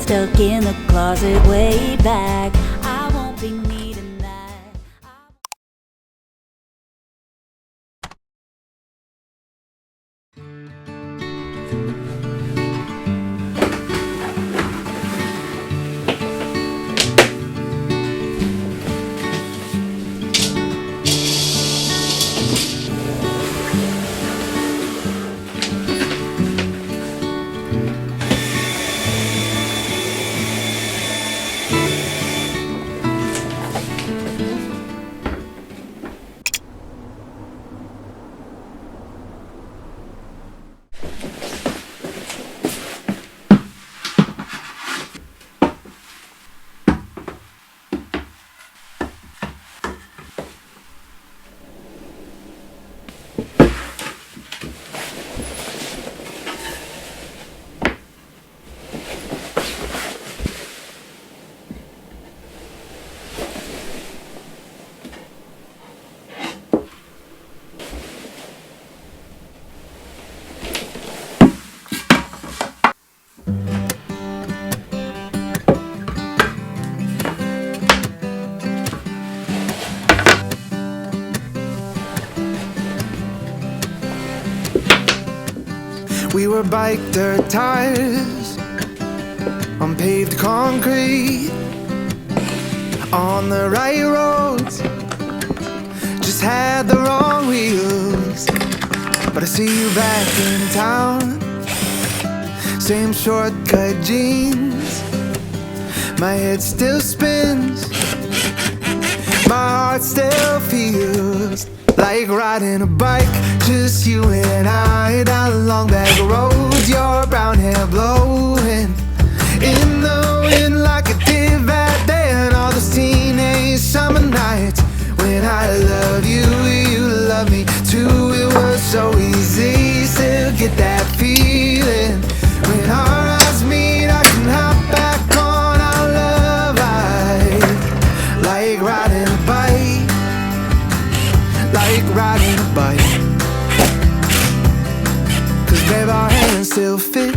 stuck in the closet way back. I won't be needing that. We were bike dirt tires on paved concrete, on the right roads, just had the wrong wheels. But I see you back in town, same shortcut jeans. My head still spins, my heart still feels like riding a bike, just you and I down a long back road. Your brown hair blowing in the wind like it did that day, and all those teenage summer nights when I love you, you love me too. It was so easy, still get that feeling when our eyes meet. I can hop back on our love like riding a bike, like riding a bike. Cause babe, our hands still fit,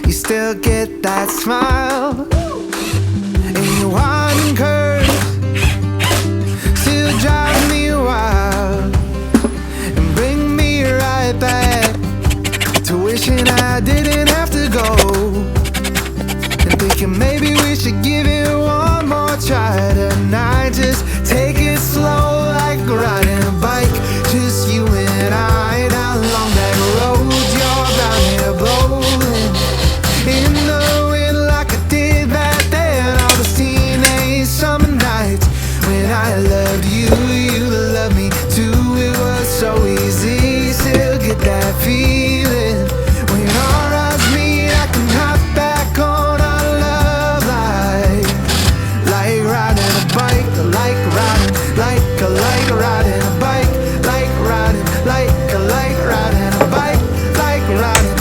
you still get that smile, and your winding curves still drive me wild, and bring me right back to wishing I didn't have to go, and thinking maybe we should give it one more try tonight. Just take it slow like riding a bike, just you and I down along that road. Your brown hair blowing in the wind like I did that day, and all those teenage summer nights when I loved you, you loved me too. It was so easy, still get that feeling when our eyes meet. I can hop back on our love like riding a bike, like riding, like riding a bike, like riding, like riding a bike, like riding,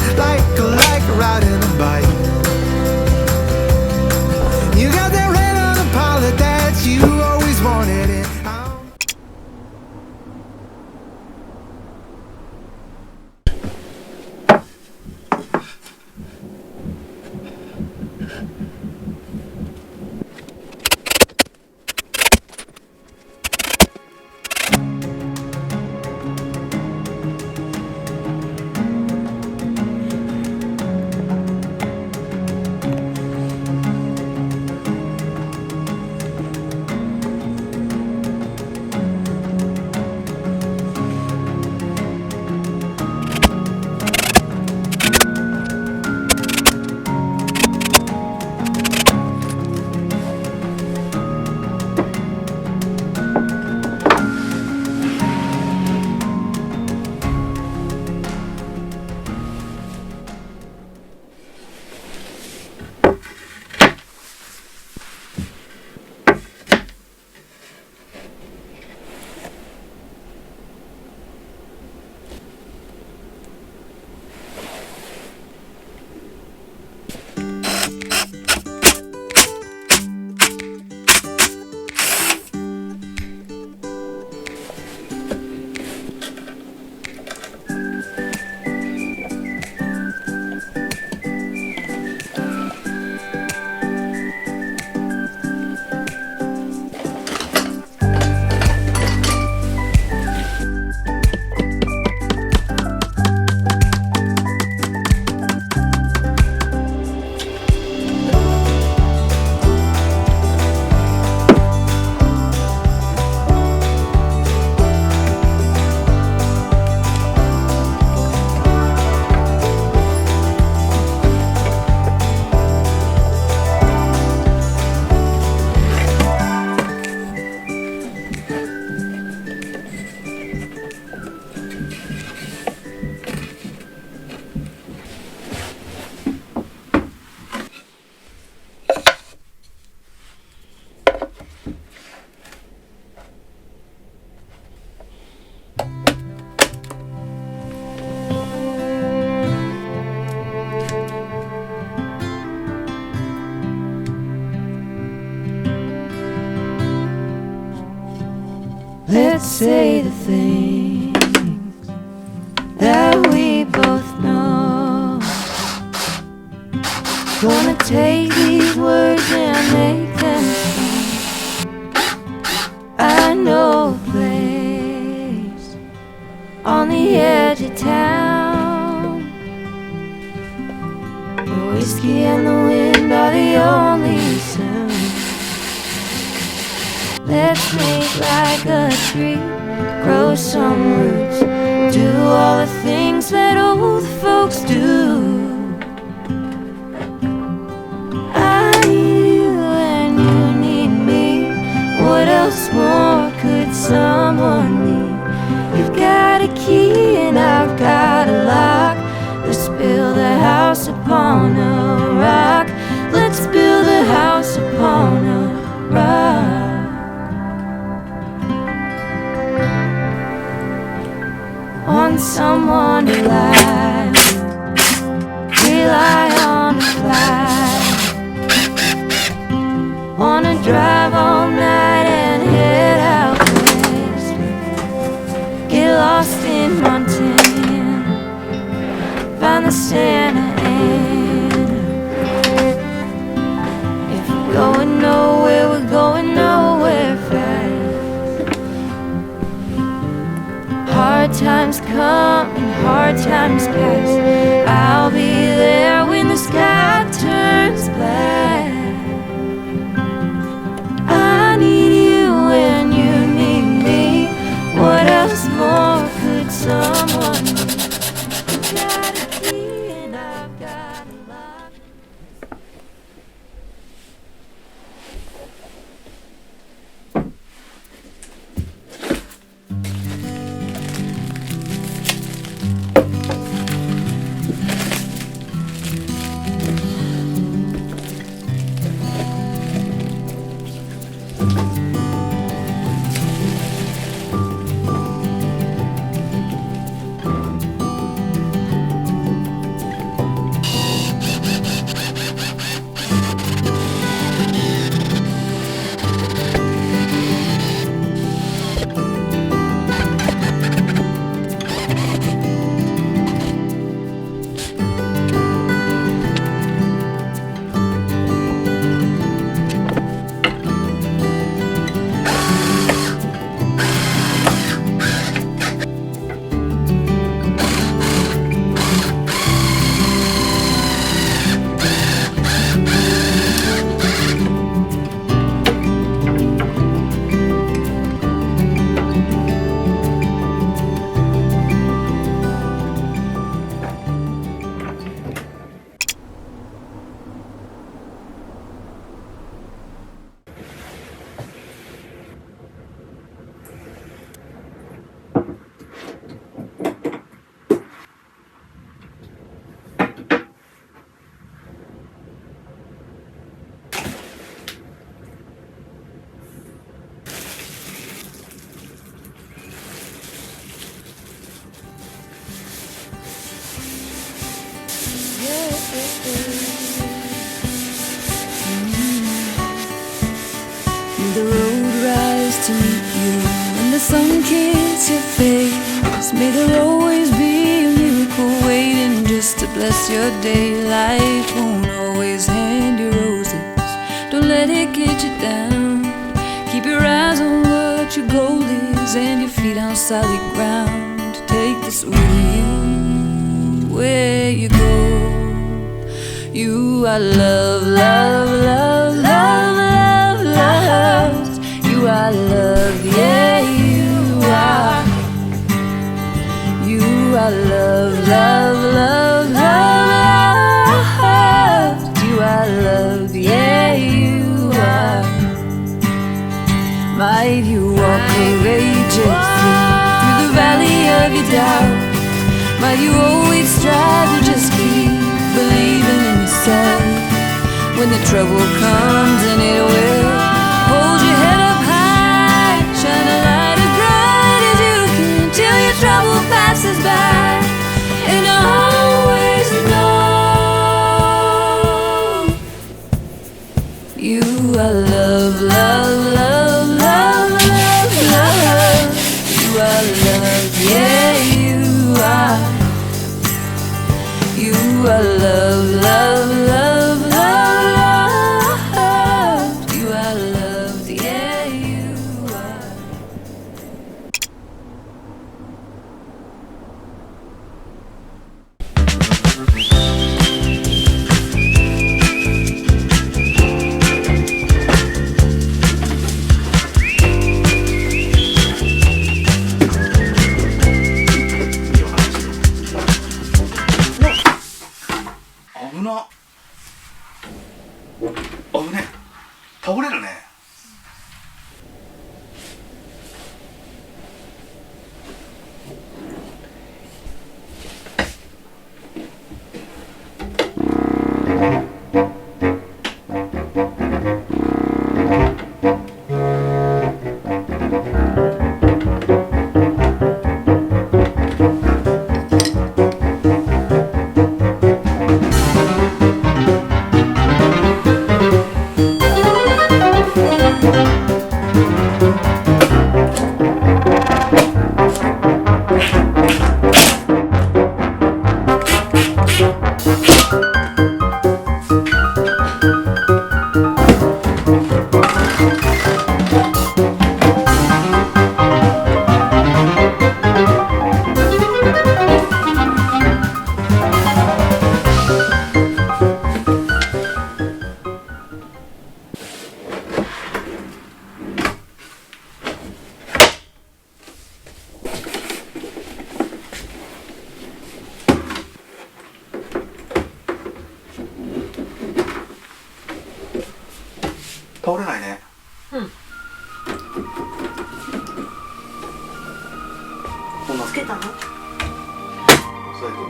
like riding a bike. You got that red on the pilot that you always wanted it. Let's say the things that we both know. Gonna take these words and make them sing. I know a place on the edge of town. The whiskey and the wind are the only sound. Let's make like a tree, grow some roots, do all the things that old folks do. I need you and you need me. What else more could someone need? You've got a key and I've got a lock. Let's build a house upon a rock. Let's build a house upon a rock. On someone to lie, rely on a fly. Wanna drive all night and head out west. Get lost in Montana, find the Santa Ana. If we're going nowhere, we're going nowhere fast. Hard times come and hard times pass. I'll be there when the sky turns black. I need you and you need me. What else more could someone need? You've got a key and I've got a lock. The road rise to meet you, and the sun kiss your face. May there always be a miracle waiting just to bless your day. Life won't always hand you roses. Don't let it get you down. Keep your eyes on what your goal is and your feet on solid ground. Take this with you where you go. You are love, love, love, love, love, love. You are love, yeah, you are. You are love, love, love, love, love. You are love, yeah, you are. Might you walk courageously through the valley of your doubt. Might you always strive to just keep believing in yourself. When the trouble comes, and it will, hold your head up high, shine a light as bright as you can till your trouble passes by. And always know you are love, love, love, love, love, love. I love, love, love, love you. I love, yeah, you are. 危な。危ね。倒れるね。倒れないね。こんなつけたの？押さえてる。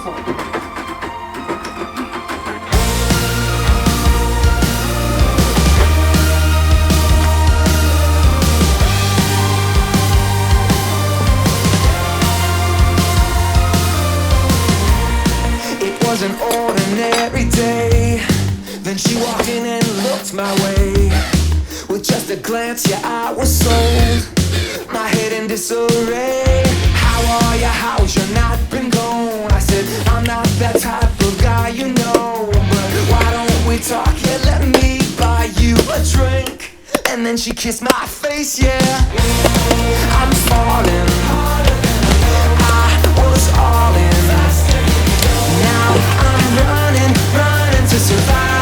そう。It was an ordinary day. Then she walked in and looked my way. With just a glance, yeah, I was sold. My head in disarray. How are ya? How's your night been gone? I said, I'm not that type of guy, you know. But why don't we talk? Yeah, let me buy you a drink. And then she kissed my face, yeah. I'm falling. I was all in. Now I'm running to survive.